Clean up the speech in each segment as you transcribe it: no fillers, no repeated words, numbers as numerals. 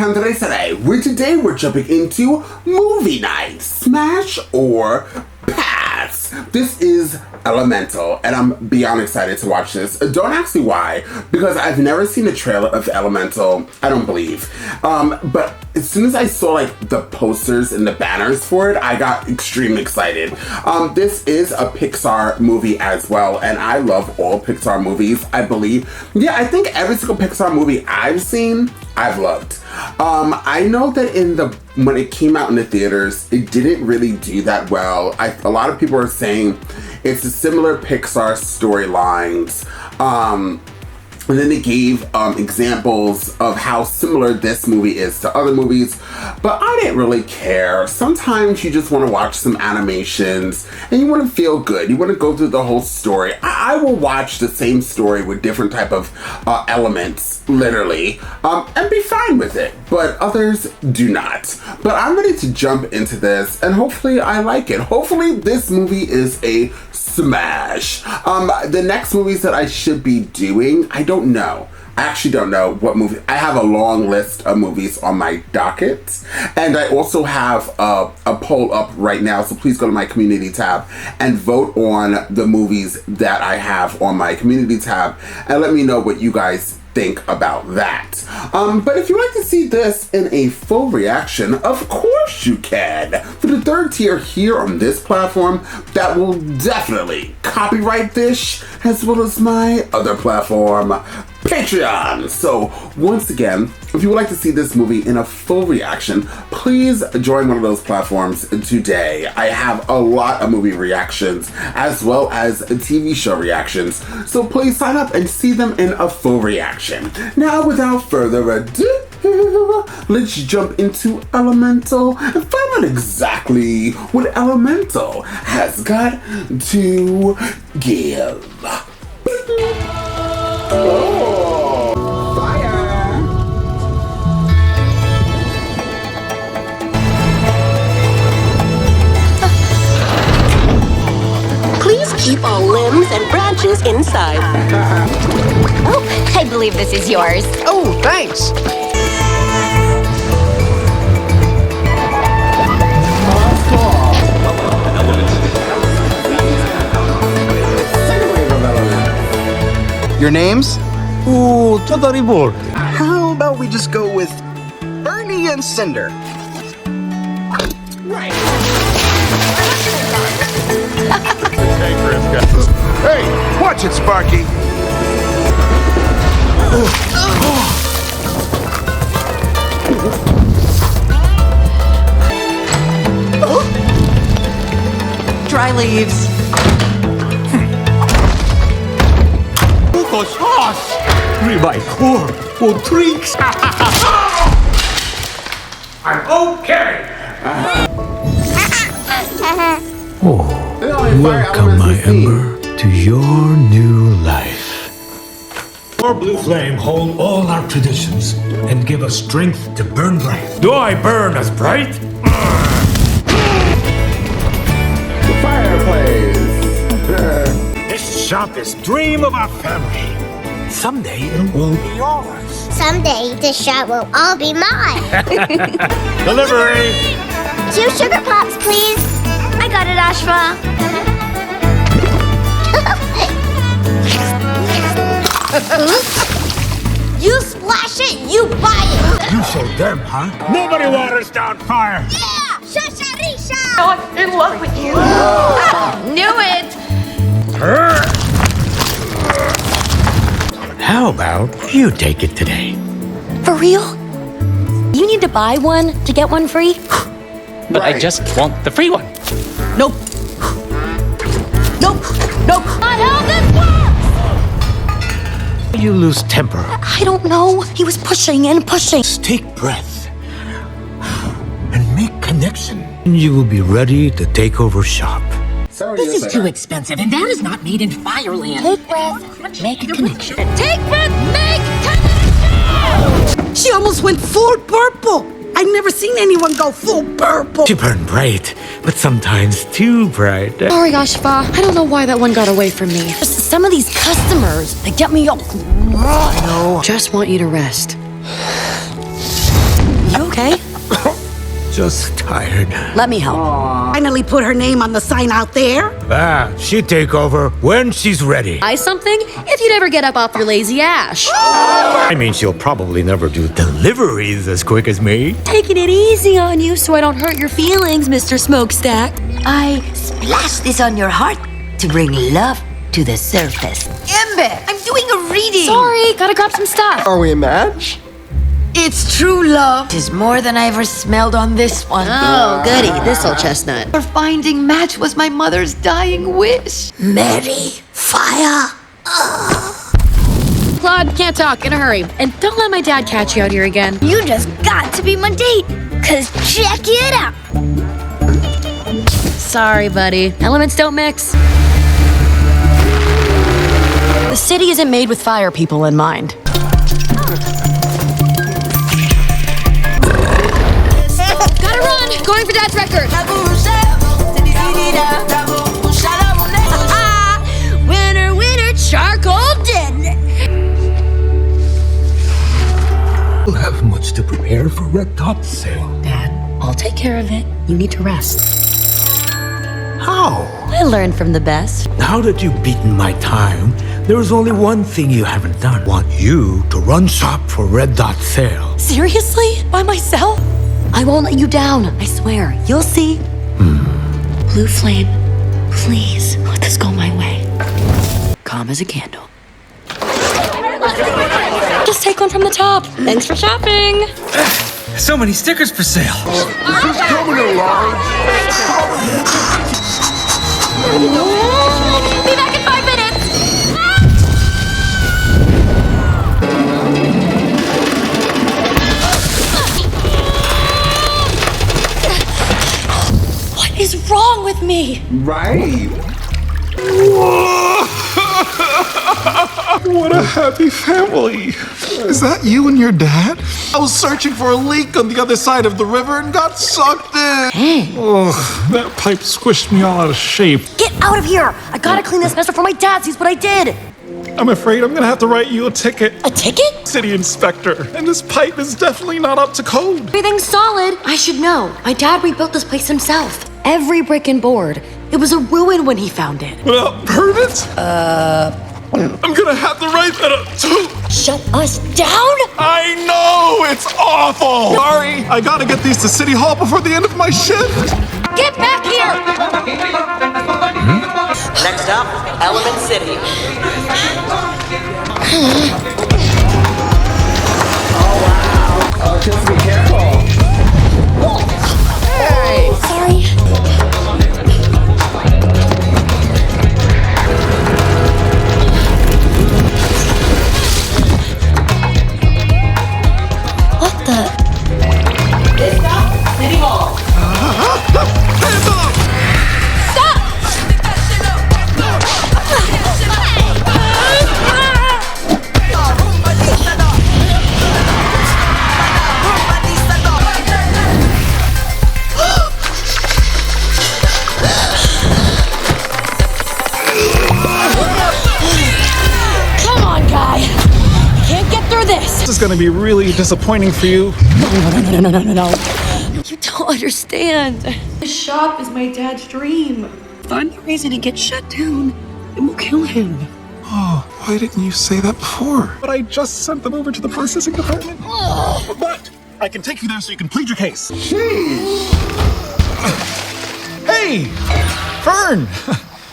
Candre today, where today we're jumping into movie night. Smash or pass. This is Elemental, and I'm beyond excited to watch this. Don't ask me why, because I've never seen a trailer of Elemental, I don't believe. But as soon as I saw like the posters and the banners for it, I got extremely excited. This is a Pixar movie as well, and I love all Pixar movies, I believe. Yeah, I think every single Pixar movie I've seen, I've loved. I know that when it came out in the theaters, it didn't really do that well. A lot of people are saying it's a similar Pixar storylines. And then they gave examples of how similar this movie is to other movies, but I didn't really care. Sometimes you just want to watch some animations and you want to feel good. You want to go through the whole story. I will watch the same story with different type of elements, literally, and be fine with it, but others do not. But I'm ready to jump into this, and hopefully I like it. Hopefully this movie is a smash. The next movies that I should be doing, I don't know. I actually don't know what movie. I have a long list of movies on my docket, and I also have a poll up right now, so please go to my community tab and vote on the movies that I have on my community tab, and let me know what you guys think about that. But if you'd like to see this in a full reaction, of course you can. For the third tier here on this platform, that will definitely copyright this, as well as my other platform, Patreon. So once again, if you would like to see this movie in a full reaction, please join one of those platforms today. I have a lot of movie reactions as well as TV show reactions, so please sign up and see them in a full reaction. Now, without further ado, let's jump into Elemental and find out exactly what Elemental has got to give. Oh, fire! Please keep all limbs and branches inside. Oh, I believe this is yours. Oh, thanks. Your names? Ooh, totally bored. How about we just go with Bernie and Cinder? Right. Hey, watch it, Sparky. Dry leaves. Sauce! Ribeye core for tricks! I'm okay! Oh, welcome, my Ember, to your new life. Our blue flame hold all our traditions and give us strength to burn bright. Do I burn as bright? The fireplace. This shop is dream of our family. Someday it will be yours. Someday this shot will all be mine. Delivery! 2 sugar pops, please. I got it, Ashra. You splash it, you buy it. You showed them, huh? Nobody waters down fire. Yeah, Shasharisha. I'm in love with you. Knew it. How about you take it today? For real? You need to buy one to get one free? But I just want the free one. Nope. Nope. Nope. Not how this works! You lose temper. I don't know. He was pushing and pushing. Just take breath and make connection. You will be ready to take over shop. This is too expensive, and that is not made in Fireland. Take breath, make a connection. Take breath, make connection! She almost went full purple. I've never seen anyone go full purple. She burned bright, but sometimes too bright. Sorry, Ashfa. I don't know why that one got away from me. Just some of these customers, they get me all... I know. Just want you to rest. okay? Just tired. Let me help. Finally put her name on the sign out there. She'd take over when she's ready. Buy something if you'd ever get up off your lazy ash. I mean, she'll probably never do deliveries as quick as me. Taking it easy on you so I don't hurt your feelings, Mr. Smokestack. I splash this on your heart to bring love to the surface. Ember, I'm doing a reading. Sorry, gotta grab some stuff. Are we a match? It's true love. Tis more than I ever smelled on this one. Oh, goody, this old chestnut. Our finding match was my mother's dying wish. Mary, fire. Claude, can't talk, in a hurry. And don't let my dad catch you out here again. You just got to be my date. Cause check it out. Sorry, buddy. Elements don't mix. The city isn't made with fire people in mind. Gotta run! Going for Dad's record! Winner, winner, charcoal dead! We'll have much to prepare for Red Dot's sale. Dad, I'll take care of it. You need to rest. How? I learned from the best. Now that you've beaten my time, there is only one thing you haven't done. Want you to run shop for Red Dot's sale. Seriously? By myself? I won't let you down, I swear. You'll see. Blue Flame, please let this go my way. Calm as a candle. Just take one from the top. Thanks for shopping. So many stickers for sale. Is this coming along? Be back in 5 minutes. What is wrong with me? Right. What a happy family. Is that you and your dad? I was searching for a leak on the other side of the river and got sucked in. Oh, that pipe squished me all out of shape. Get out of here! I gotta clean this mess up for my dad. Sees what I did. I'm afraid I'm gonna have to write you a ticket. A ticket? City inspector, and this pipe is definitely not up to code. Everything's solid. I should know. My dad rebuilt this place himself. Every brick and board. It was a ruin when he found it. Without permits? I'm gonna have to write that up too. Shut us down? I know, it's awful. Sorry, I gotta get these to City Hall before the end of my shift. Get back here! Next up, Element City. Oh, just be careful. Hey. Sorry. What the? This stop, City Hall. Hands up! Stop! Come on, guy. Can't get through this. This is gonna be really disappointing for you. No. You don't understand. This shop is my dad's dream. Find the reason to get shut down, and we'll kill him. Oh, why didn't you say that before? But I just sent them over to the processing department. But I can take you there so you can plead your case. Hey, Fern!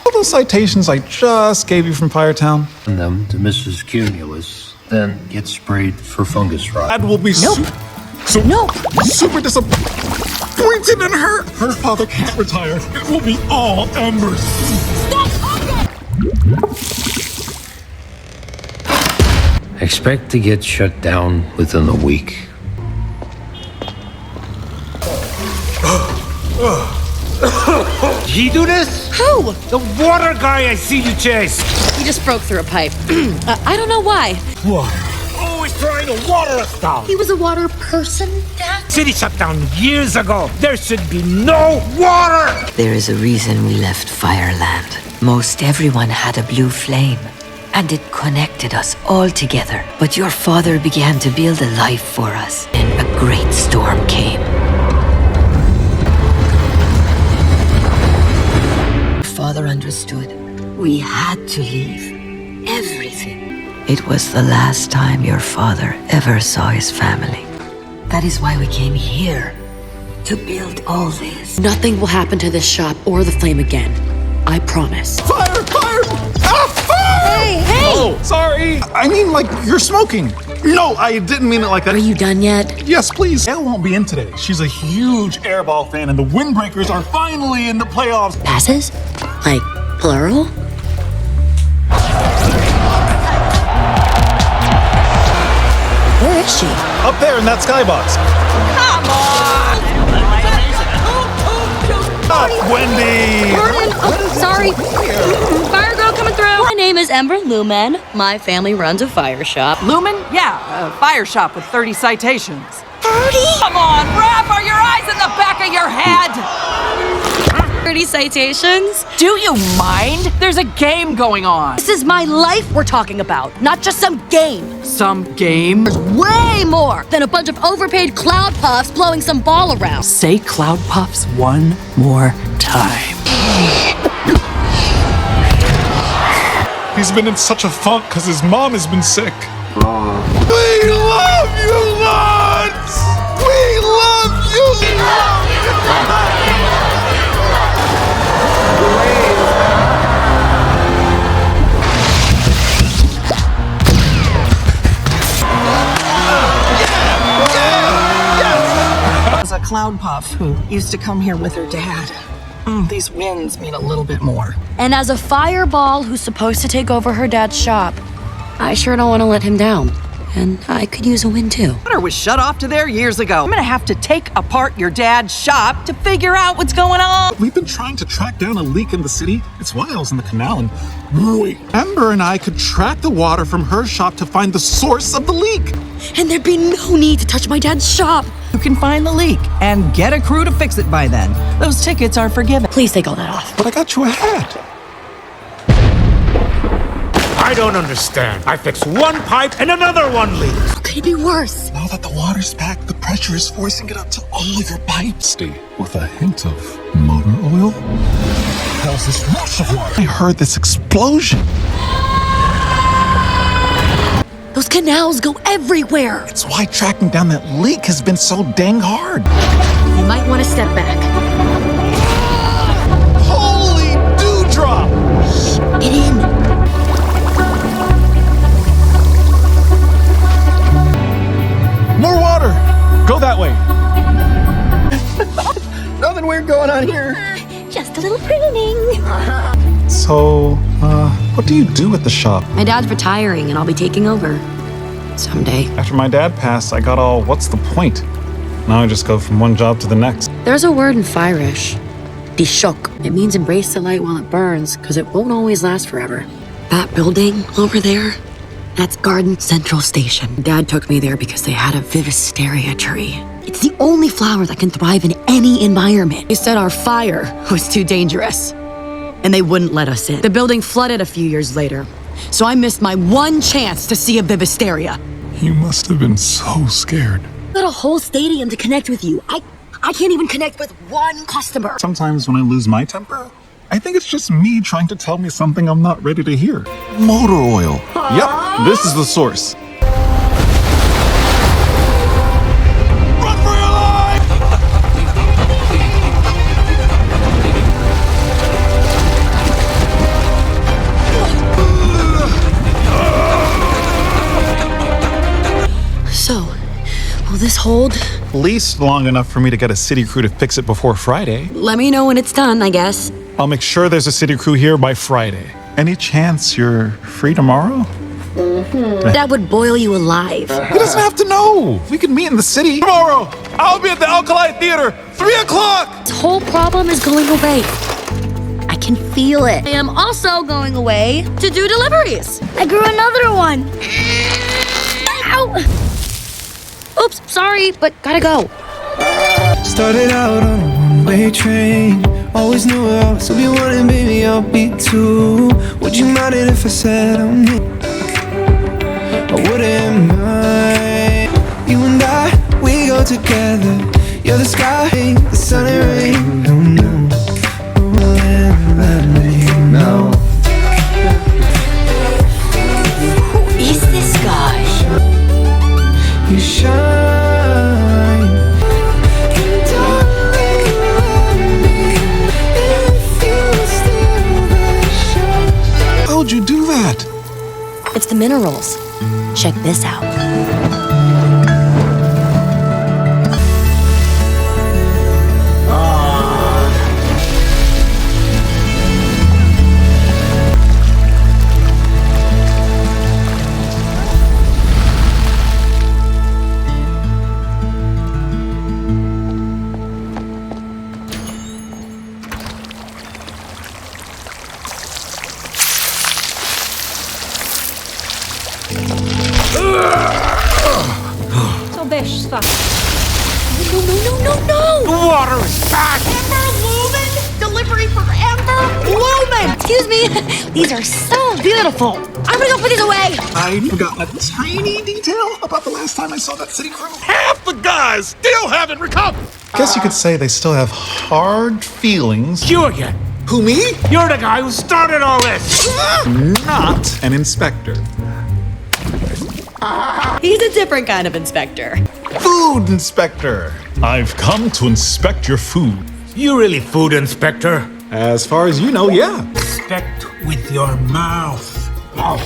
All those citations I just gave you from Firetown. Send them to Mrs. Cumulus, then get sprayed for fungus rot. Dad will be super disappointed in her. Her father can't retire. It will be all embers. Expect to get shut down within a week. Did he do this? Who? The water guy I see you chase. He just broke through a pipe. I don't know why. What? Always trying to water us down. He was a water person, Dad? City shut down years ago. There should be no water. There is a reason we left Fireland. Most everyone had a blue flame, and it connected us all together. But your father began to build a life for us, and a great storm came. It was the last time your father ever saw his family. That is why we came here, to build all this. Nothing will happen to this shop or the flame again. I promise. Fire! Fire! Ah, fire! Hey! Oh, sorry. I mean, like, you're smoking. No, I didn't mean it like that. Are you done yet? Yes, please. Elle won't be in today. She's a huge airball fan, and the Windbreakers are finally in the playoffs. Passes? Like, plural? Where is she? Up there in that skybox. Come on! Wendy! Gordon! Oh, sorry. Fire girl coming through. My name is Ember Lumen. My family runs a fire shop. Lumen? Yeah, a fire shop with 30 citations. 30? Come on, Raph, are your eyes in the back of your head? 30 citations? Do you mind? There's a game going on. This is my life we're talking about, not just some game. Some game? There's way more than a bunch of overpaid cloud puffs blowing some ball around. Say Cloud Puffs one more time. He's been in such a funk because his mom has been sick. We love you, Lance! We love you! A Cloud Puff who used to come here with her dad. These winds mean a little bit more. And as a fireball who's supposed to take over her dad's shop, I sure don't want to let him down. And I could use a win too. Water was shut off to there years ago. I'm gonna have to take apart your dad's shop to figure out what's going on. We've been trying to track down a leak in the city. It's why I was in the canal and wait. Ember and I could track the water from her shop to find the source of the leak. And there'd be no need to touch my dad's shop. You can find the leak and get a crew to fix it by then. Those tickets are forgiven. Please take all that off. But I got you a hat. I don't understand. I fix one pipe and another one leaks. How could it be worse? Now that the water's back, the pressure is forcing it up to all of your pipes. With a hint of motor oil? How's this rush of water? I heard this explosion. Those canals go everywhere. It's why tracking down that leak has been so dang hard. You might want to step back. Holy dewdrop! Get in. More water! Go that way. Nothing weird going on here. Just a little pruning. So, what do you do at the shop? My dad's retiring and I'll be taking over. Someday. After my dad passed, I got all, what's the point? Now I just go from one job to the next. There's a word in Firish. Dishok. It means embrace the light while it burns, because it won't always last forever. That building over there, that's Garden Central Station. Dad took me there because they had a Vivisteria tree. It's the only flower that can thrive in any environment. They said our fire was too dangerous, and they wouldn't let us in. The building flooded a few years later, so I missed my one chance to see a Vivisteria. You must have been so scared. Got a whole stadium to connect with you. I can't even connect with one customer. Sometimes when I lose my temper, I think it's just me trying to tell me something I'm not ready to hear. Motor oil. Yep, this is the source. Run for your life! So, will this hold? At least long enough for me to get a city crew to fix it before Friday. Let me know when it's done, I guess. I'll make sure there's a city crew here by Friday. Any chance you're free tomorrow? That would boil you alive. He doesn't have to know. We can meet in the city. Tomorrow, I'll be at the Alkali Theater, 3 o'clock. This whole problem is going away. I can feel it. I am also going away to do deliveries. I grew another one. Ow! Oops, sorry, but gotta go. Started out on a one-way train. Always knew I was, so be one and baby, I'll be two. Would you mind it if I said I'm new? I wouldn't mind. You and I, we go together. You're the sky, the sun and rain. Oh no, oh, let me know. Who is It's the minerals. Check this out. No! The water is back! Ember Lumen? Delivery for Ember Lumen! Excuse me. These are so beautiful. I'm gonna go put these away. I forgot a tiny detail about the last time I saw that city crew. Half the guys still haven't recovered! Guess you could say they still have hard feelings. You again. Who, me? You're the guy who started all this! Not an inspector. He's a different kind of inspector. Food inspector. I've come to inspect your food. You really food inspector? As far as you know, yeah. Inspect with your mouth. You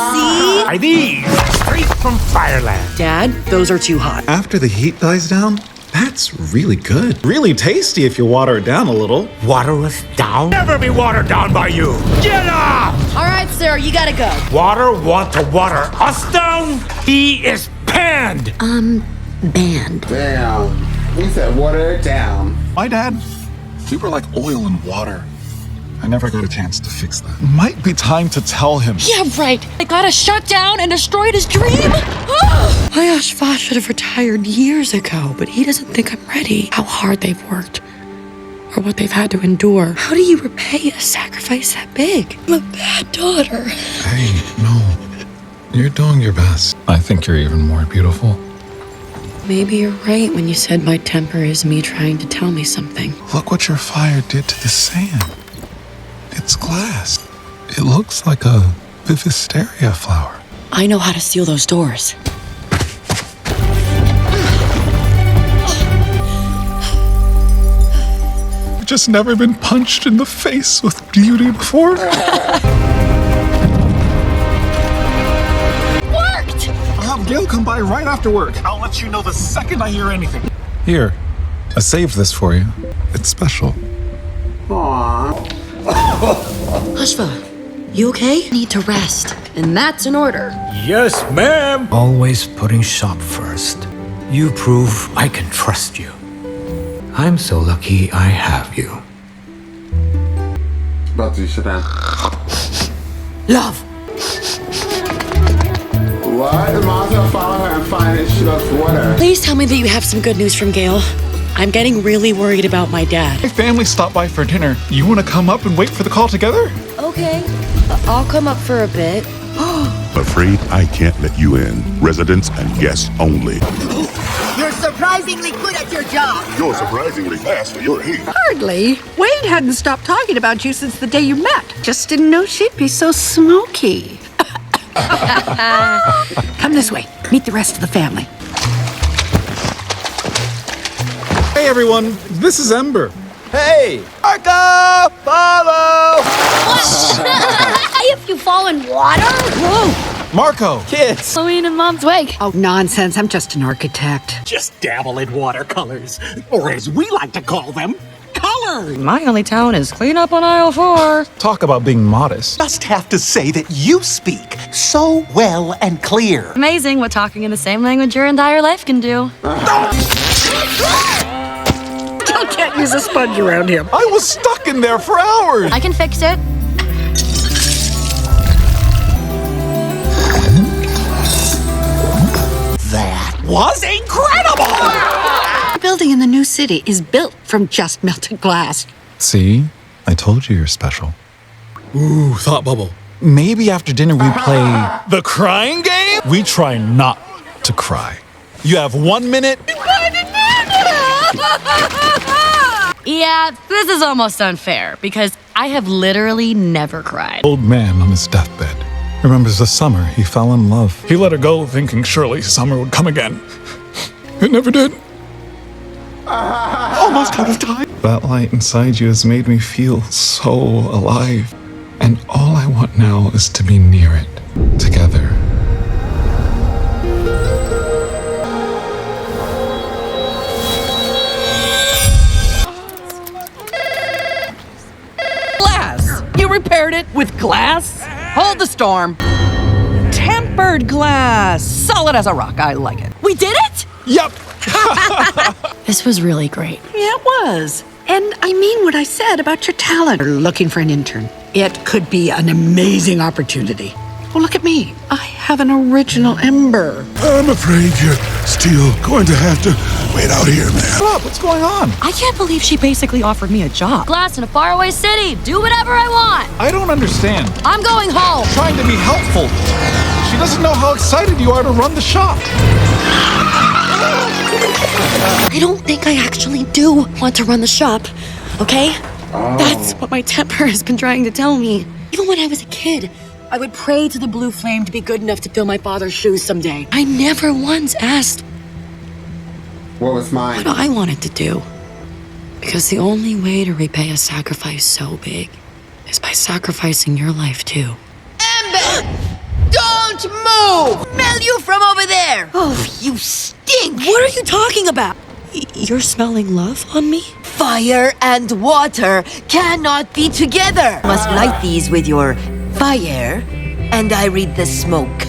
see? Are these straight from Fireland? Dad, those are too hot. After the heat dies down, that's really good. Really tasty if you water it down a little. Water us down? Never be watered down by you! Get up! All right, sir, you gotta go. Water want to water us down? He is panned! Banned. Damn. He said water it down. My dad, super like oil and water. I never got a chance to fix that. Might be time to tell him. Yeah, right. I gotta shut down and destroyed his dream. My Ashva should have retired years ago, but he doesn't think I'm ready. How hard they've worked, or what they've had to endure. How do you repay a sacrifice that big? I'm a bad daughter. Hey, no. You're doing your best. I think you're even more beautiful. Maybe you're right when you said my temper is me trying to tell me something. Look what your fire did to the sand. It's glass. It looks like a vivisteria flower. I know how to seal those doors. I've just never been punched in the face with beauty before. Worked! I'll have Gail come by right after work. I'll let you know the second I hear anything. Here, I saved this for you. It's special. Aww. Ashva, you okay? Need to rest, and that's an order. Yes, ma'am! Always putting shop first. You prove I can trust you. I'm so lucky I have you. About to sit down. Love! What? Mom's gonna follow her and find it. She loves water. Please tell me that you have some good news from Gail. I'm getting really worried about my dad. My family stopped by for dinner. You want to come up and wait for the call together? Okay, I'll come up for a bit. Afraid I can't let you in. Residents and guests only. You're surprisingly good at your job. You're surprisingly fast for your age. Hardly. Wade hadn't stopped talking about you since the day you met. Just didn't know she'd be so smoky. Come this way. Meet the rest of the family. Hey everyone, this is Ember. Hey! Marco! Follow! If you fall in water? Whoa! Marco! Kids! Halloween in Mom's wake. Oh, nonsense. I'm just an architect. Just dabble in watercolors, or as we like to call them, color. My only talent is clean up on aisle 4. Talk about being modest. Just have to say that you speak so well and clear. Amazing what talking in the same language your entire life can do. You can't use a sponge around him. I was stuck in there for hours. I can fix it. That was incredible! The building in the new city is built from just melted glass. See? I told you you're special. Ooh, thought bubble. Maybe after dinner we play the crying game? We try not to cry. You have 1 minute. Yeah, this is almost unfair because I have literally never cried. Old man on his deathbed remembers the summer he fell in love. He let her go thinking surely summer would come again. It never did. almost out of time. That light inside you has made me feel so alive. And all I want now is to be near it, together. Glass! You repaired it with glass? Hold the storm. Tempered glass. Solid as a rock. I like it. We did it? Yep. This was really great. Yeah, it was. And I mean what I said about your talent. We're looking for an intern. It could be an amazing opportunity. Well, look at me. I have an original Ember. I'm afraid you're still going to have to wait out here, man. What's going on? I can't believe she basically offered me a job. Glass in a faraway city. Do whatever I want. I don't understand. I'm going home. Trying to be helpful. She doesn't know how excited you are to run the shop. I don't think I actually do want to run the shop, okay? That's what my temper has been trying to tell me. Even when I was a kid, I would pray to the blue flame to be good enough to fill my father's shoes someday. I never once asked what was mine? what I wanted to do. Because the only way to repay a sacrifice so big is by sacrificing your life too. Ember! Don't move! Smell you from over there! Oh, you stink! What are you talking about? You're smelling love on me? Fire and water cannot be together! Must light these with your fire, and I read the smoke.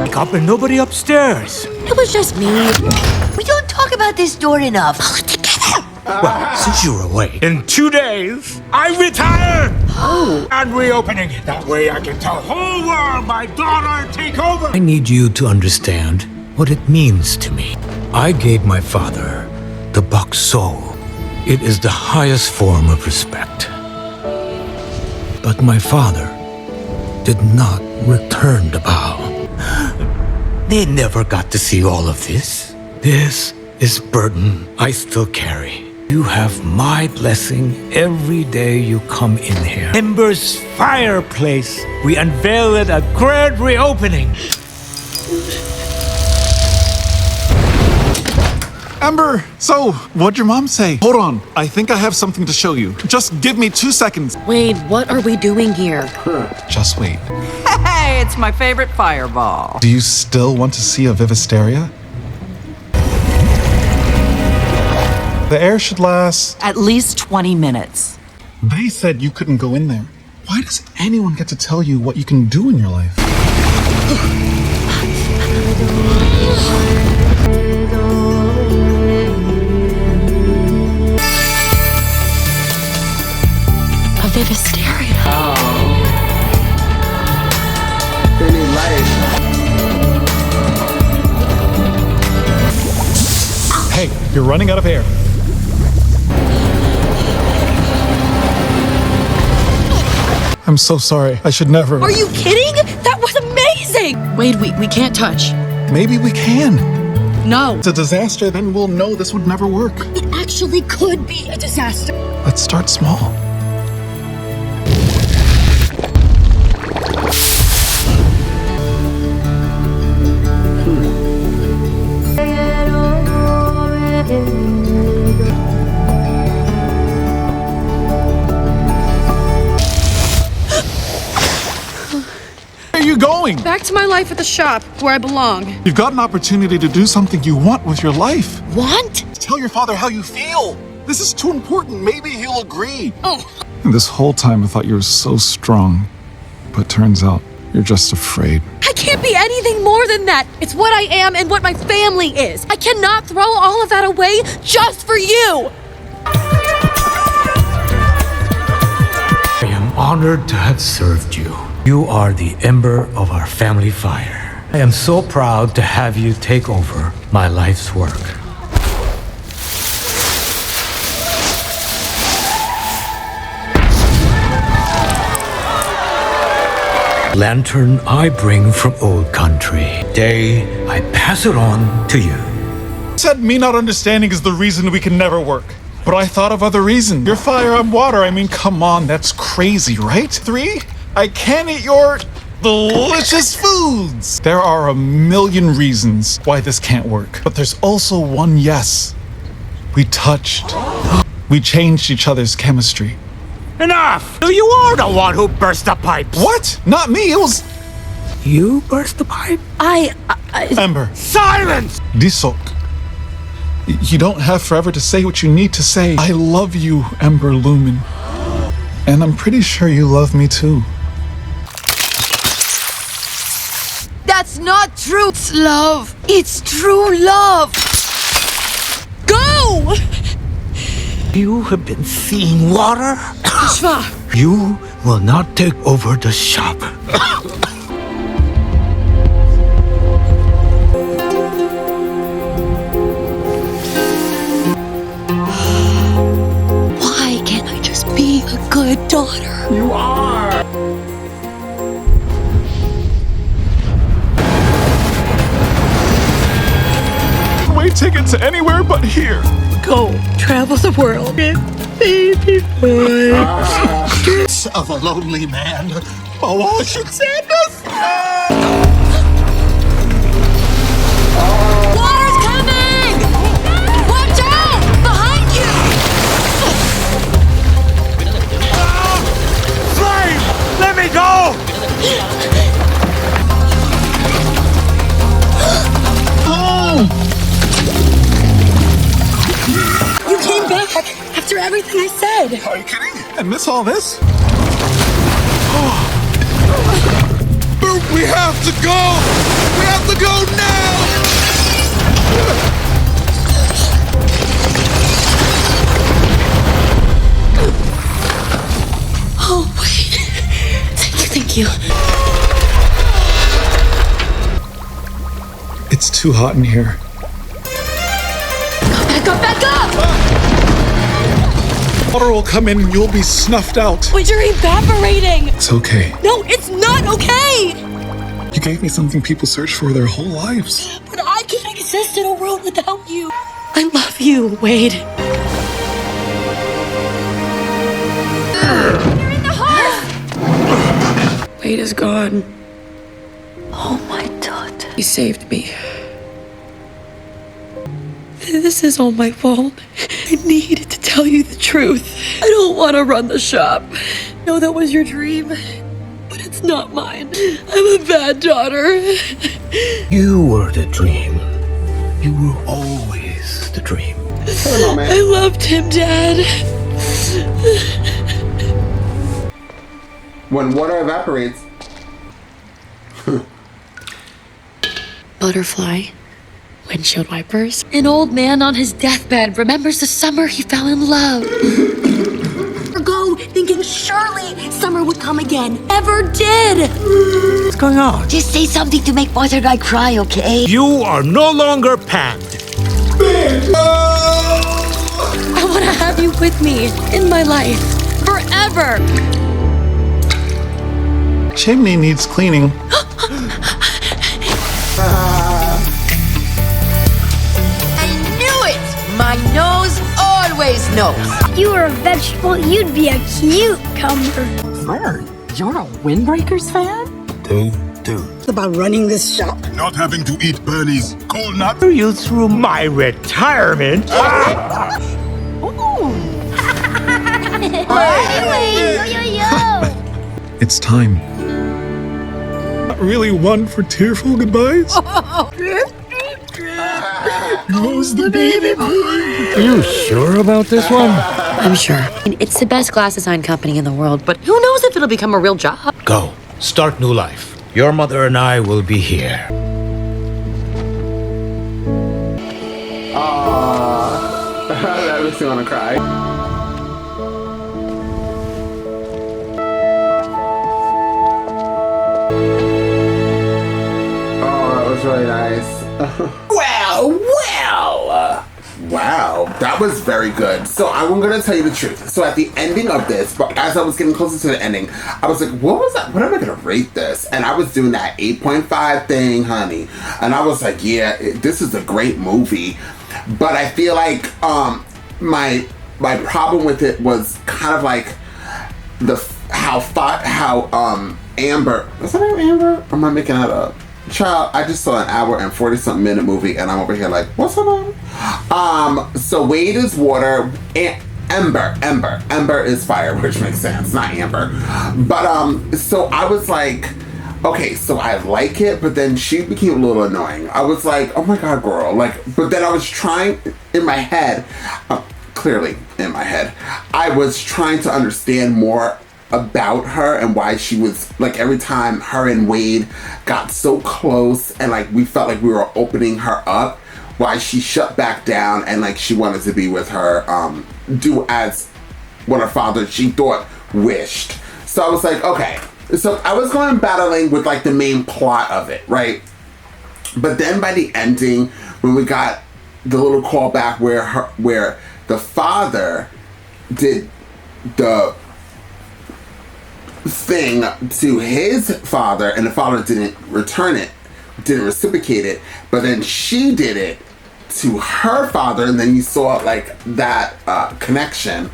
Wake up and nobody upstairs. It was just me. We don't talk about this door enough. Well, since you were away, in 2 days, I retire! Oh. I'm reopening it. That way I can tell the whole world my daughter take over. I need you to understand what it means to me. I gave my father the buck soul. It is the highest form of respect. But my father did not return the bow. They never got to see all of this. This is burden I still carry. You have my blessing every day you come in here. Ember's fireplace. We unveil it at grand reopening. Ember, so, what'd your mom say? Hold on, I think I have something to show you. Just give me 2 seconds. Wade, what are we doing here? Just wait. Hey, it's my favorite fireball. Do you still want to see a Vivisteria? The air should last... At least 20 minutes. They said you couldn't go in there. Why does anyone get to tell you what you can do in your life? A Vivisteria. They need light. Hey, you're running out of air. I'm so sorry. I should never... Are you kidding? That was amazing! Wade, we can't touch. Maybe we can. No. It's a disaster, then we'll know this would never work. It actually could be a disaster. Let's start small. Where are you going? Back to my life at the shop, where I belong. You've got an opportunity to do something you want with your life. Want? Tell your father how you feel. This is too important. Maybe he'll agree. Oh. And this whole time I thought you were so strong. But turns out you're just afraid. I can't be anything more than that. It's what I am and what my family is. I cannot throw all of that away just for you. I am honored to have served you. You are the ember of our family fire. I am so proud to have you take over my life's work. Lantern I bring from old country. Day I pass it on to you. Said me not understanding is the reason we can never work. But I thought of other reasons. You're fire, I'm water. I mean, come on, that's crazy, right? 3, I can't eat your delicious foods. There are a million reasons why this can't work. But there's also one yes. We touched. We changed each other's chemistry. Enough! You are the one who burst the pipes. What? Not me, it was... You burst the pipe? Ember. Silence! Disok. You don't have forever to say what you need to say. I love you, Ember Lumen. And I'm pretty sure you love me too. That's not true. It's love. It's true love. Go! You have been seeing water? Shva. You will not take over the shop. Why can't I just be a good daughter? You are. Wait ticket to anywhere but here. Go travel the world with baby boy. Of a lonely man. Oh, should sadness. Water's coming! Watch out! Behind you! Flame! Let me go! You came back after everything I said. Are you kidding? I miss all this? We have to go! We have to go now! Oh, wait. Thank you. It's too hot in here. Back up! Water will come in and you'll be snuffed out. But you're evaporating! It's okay. No, it's not okay! You gave me something people search for their whole lives. But I can't exist in a world without you. I love you, Wade. You're in the heart! Wade is gone. Oh, my daughter. He saved me. This is all my fault. I needed to tell you the truth. I don't want to run the shop. No, that was your dream, but it's not mine. I'm a bad daughter. You were the dream. You were always the dream. I loved him, Dad. When water evaporates. Butterfly. Windshield wipers. An old man on his deathbed remembers the summer he fell in love. Go thinking surely summer would come again. Never did. What's going on? Just say something to make Water Guy cry, okay? You are no longer panned. I want to have you with me in my life forever. Chimney needs cleaning. My nose always knows. If you were a vegetable, you'd be a cucumber. Fern, you're a Windbreakers fan? Do. It's about running this shop. Not having to eat Bernie's cold nut. Are you through my retirement? It's time. Not really one for tearful goodbyes. Goes the baby boy. Are you sure about this one? I'm sure. It's the best glass design company in the world, but who knows if it'll become a real job? Go. Start new life. Your mother and I will be here. That makes me want to cry. Oh, that was really nice. Wow, that was very good. So I'm gonna tell you the truth. So at the ending of this, but as I was getting closer to the ending, I was like, what was that? What am I gonna rate this? And I was doing that 8.5 thing, honey. And I was like, yeah, this is a great movie. But I feel like my my problem with it was kind of like how Amber, is that Amber? Or am I making that up? Child, I just saw an hour and 40-something minute movie and I'm over here like, what's her name? So Wade is water and Ember is fire, which makes sense, not Amber. But so I was like, okay, so I like it, but then she became a little annoying. I was like, oh my god, girl, like, but then I was trying in my head, clearly in my head, I was trying to understand more about her and why she was like, every time her and Wade got so close and like we felt like we were opening her up, why she shut back down and like she wanted to be with her, do as what her father, she thought, wished. So I was like, okay. So I was going battling with like the main plot of it, right? But then by the ending, when we got the little callback where the father did the thing to his father and the father didn't return it, didn't reciprocate it, but then she did it to her father, and then you saw like that connection,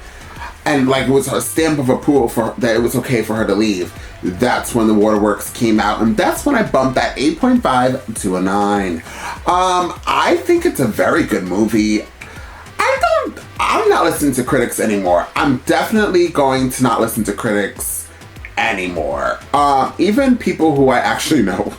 and like it was her stamp of approval for that it was okay for her to leave. That's when the Waterworks came out, and that's when I bumped that 8.5 to a 9. I think it's a very good movie. I'm not listening to critics anymore. I'm definitely going to not listen to critics anymore. Even people who I actually know.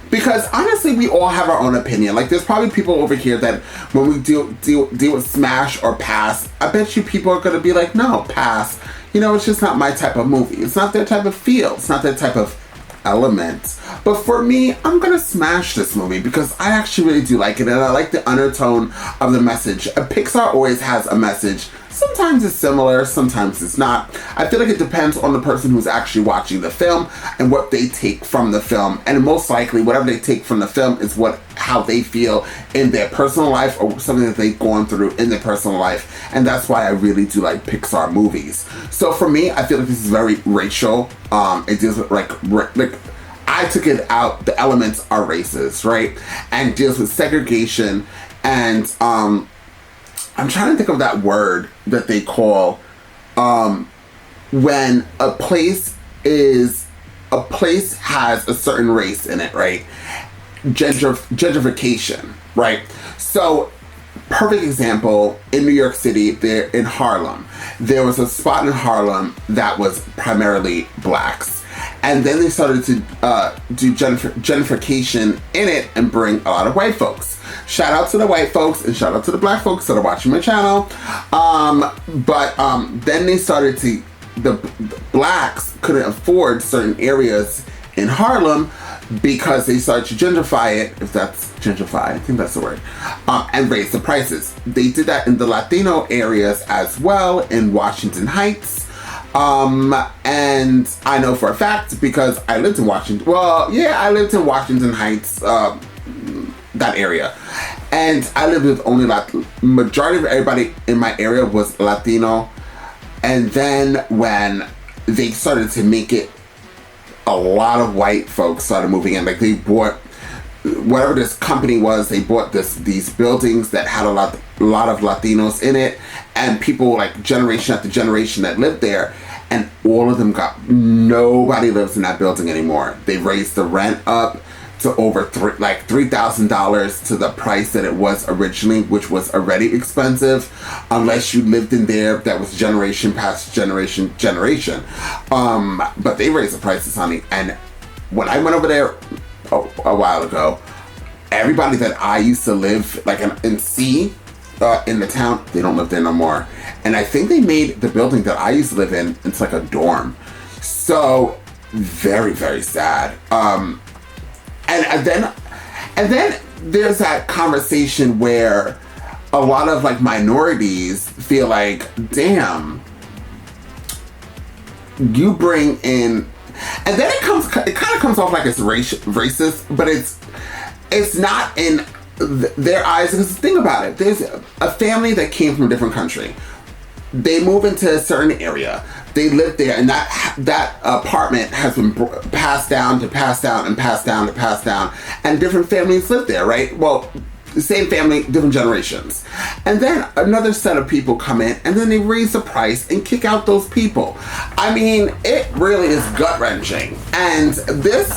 Because honestly, we all have our own opinion. Like, there's probably people over here that when we deal with smash or pass, I bet you people are going to be like, no, pass. You know, it's just not my type of movie. It's not their type of feel. It's not their type of element. But for me, I'm going to smash this movie because I actually really do like it. And I like the undertone of the message. Pixar always has a message. Sometimes it's similar, sometimes it's not. I feel like it depends on the person who's actually watching the film and what they take from the film. And most likely, whatever they take from the film is how they feel in their personal life or something that they've gone through in their personal life. And that's why I really do like Pixar movies. So for me, I feel like this is very racial. It deals with like I took it out, the elements are racist, right? And deals with segregation and I'm trying to think of that word that they call when a place has a certain race in it, right? Gentrification, right? So, perfect example, in New York City, there in Harlem, there was a spot in Harlem that was primarily blacks. And then they started to do gentrification in it and bring a lot of white folks. Shout out to the white folks and shout out to the black folks that are watching my channel. But then they started to, the blacks couldn't afford certain areas in Harlem because they started to gentrify it, if that's gentrify, I think that's the word, and raise the prices. They did that in the Latino areas as well in Washington Heights. And I know for a fact because I lived in Washington. Well, yeah, I lived in Washington Heights, that area. And I lived with only majority of everybody in my area was Latino. And then when they started to make it, a lot of white folks started moving in. Like they bought, whatever this company was, they bought these buildings that had a lot of Latinos in it. And people like generation after generation that lived there. And all of them nobody lives in that building anymore. They raised the rent up to over $3,000 to the price that it was originally, which was already expensive, unless you lived in there that was generation past generation. But they raised the prices, honey. And when I went over there a while ago, everybody that I used to live like and see in the town, they don't live there no more. And I think they made the building that I used to live in, it's like a dorm. So very, very sad. And then there's that conversation where a lot of like minorities feel like, damn, you bring in, and then it kind of comes off like it's racist, but it's not in their eyes. Because think about it, there's a family that came from a different country. They move into a certain area. They live there, and that apartment has been passed down to passed down and passed down to passed down, and different families live there, right? Well, the same family, different generations. And then another set of people come in, and then they raise the price and kick out those people. I mean, it really is gut-wrenching. And this,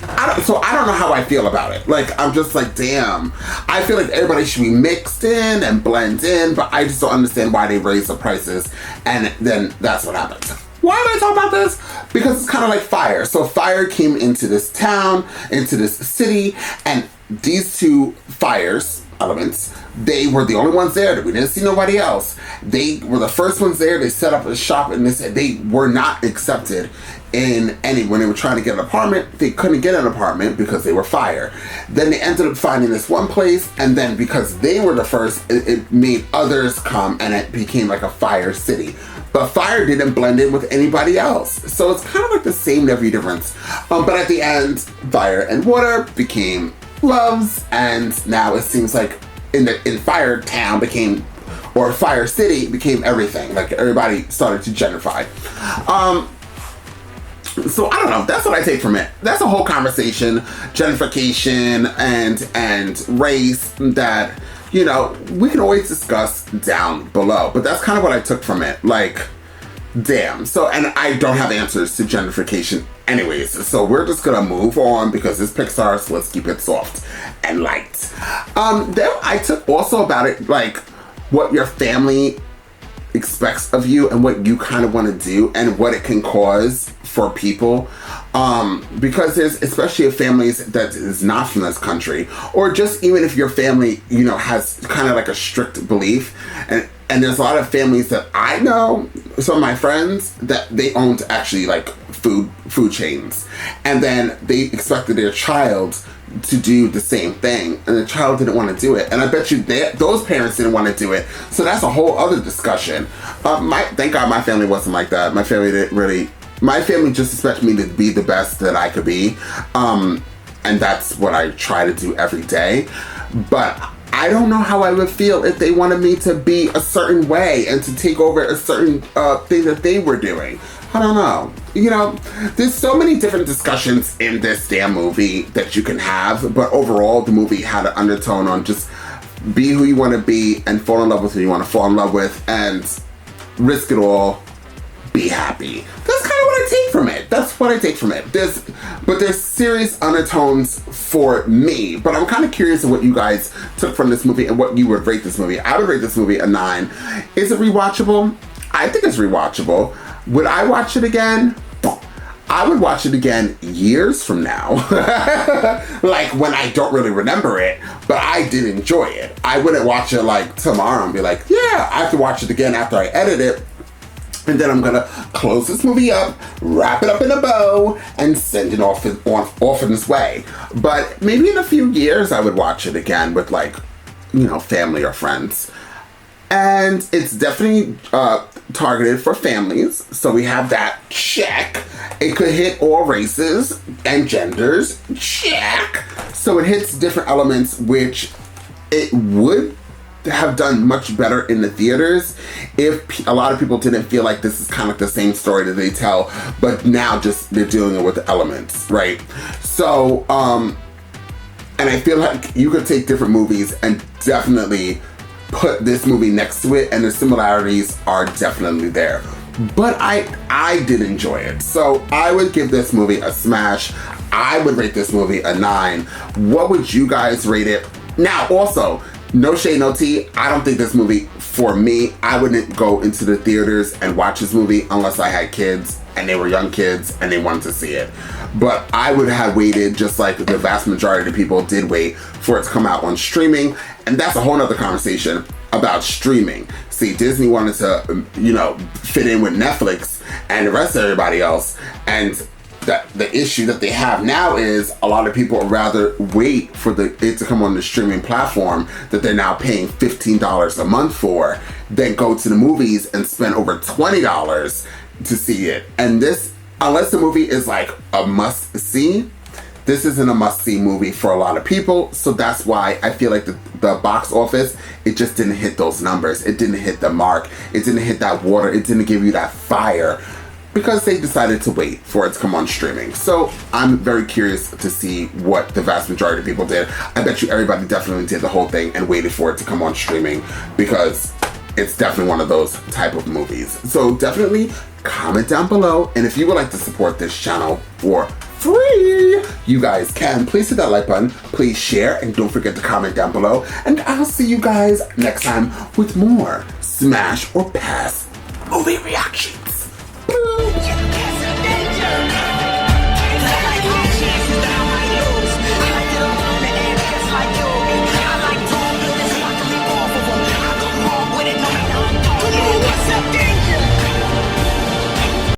I don't know how I feel about it. Like, I'm just like, damn. I feel like everybody should be mixed in and blend in, but I just don't understand why they raise the prices. And then that's what happens. Why am I talking about this? Because it's kind of like fire. So fire came into this town, into this city, and these two fires, elements, they were the only ones there. We didn't see nobody else. They were the first ones there. They set up a shop, and they were not accepted in any, when they were trying to get an apartment, they couldn't get an apartment because they were fire. Then they ended up finding this one place, and then because they were the first, it made others come, and it became like a fire city. But fire didn't blend in with anybody else. So it's kind of like the same every difference. But at the end, fire and water became loves, and now it seems like in Fire Town became, or Fire City became everything. Like everybody started to gentrify. So I don't know. That's what I take from it. That's a whole conversation, gentrification and race that, you know, we can always discuss down below. But that's kind of what I took from it. Like, damn. So, and I don't have answers to gentrification anyways. So we're just gonna move on because it's Pixar, so let's keep it soft and light. Then I took also about it, like, what your family expects of you and what you kind of want to do and what it can cause for people, because there's, especially if families that is not from this country, or just even if your family, you know, has kind of like a strict belief, and there's a lot of families that I know, some of my friends, that they owned actually like food chains, and then they expected their child to do the same thing, and the child didn't want to do it, and I bet you those parents didn't want to do it. So that's a whole other discussion. Thank God my family wasn't like that. My family didn't really. My family just expected me to be the best that I could be, and that's what I try to do every day. But I don't know how I would feel if they wanted me to be a certain way and to take over a certain thing that they were doing. I don't know. You know, there's so many different discussions in this damn movie that you can have, but overall the movie had an undertone on just be who you want to be and fall in love with who you want to fall in love with and risk it all, be happy. That's kind of what I take from it. That's what I take from it. There's serious undertones for me, but I'm kind of curious of what you guys took from this movie and what you would rate this movie. I would rate this movie a 9. Is it rewatchable? I think it's rewatchable. Would I watch it again? I would watch it again years from now. Like when I don't really remember it, but I did enjoy it. I wouldn't watch it like tomorrow and be like, yeah, I have to watch it again after I edit it. And then I'm gonna close this movie up, wrap it up in a bow, and send it off in its way. But maybe in a few years I would watch it again with, like, you know, family or friends. And it's definitely targeted for families, so we have that check. It could hit all races and genders, check. So it hits different elements, which it would have done much better in the theaters if a lot of people didn't feel like this is kind of the same story that they tell, but now just they're dealing with the elements, right? So, and I feel like you could take different movies and definitely put this movie next to it, and the similarities are definitely there. But I did enjoy it. So I would give this movie a smash. I would rate this movie a 9. What would you guys rate it? Now, also, no shade, no tea. I don't think this movie, for me, I wouldn't go into the theaters and watch this movie unless I had kids and they were young kids and they wanted to see it. But I would have waited, just like the vast majority of people did wait, for it to come out on streaming. And that's a whole nother conversation about streaming. See, Disney wanted to, you know, fit in with Netflix and the rest of everybody else. And the issue that they have now is a lot of people would rather wait for it to come on the streaming platform that they're now paying $15 a month for than go to the movies and spend over $20 to see it. And this, unless the movie is like a must-see, this isn't a must-see movie for a lot of people. So that's why I feel like the box office, it just didn't hit those numbers. It didn't hit the mark. It didn't hit that water. It didn't give you that fire because they decided to wait for it to come on streaming. So I'm very curious to see what the vast majority of people did. I bet you everybody definitely did the whole thing and waited for it to come on streaming because it's definitely one of those type of movies. So definitely comment down below, and if you would like to support this channel for free, you guys can. Please hit that like button, please share, and don't forget to comment down below. And I'll see you guys next time with more Smash or Pass movie reaction.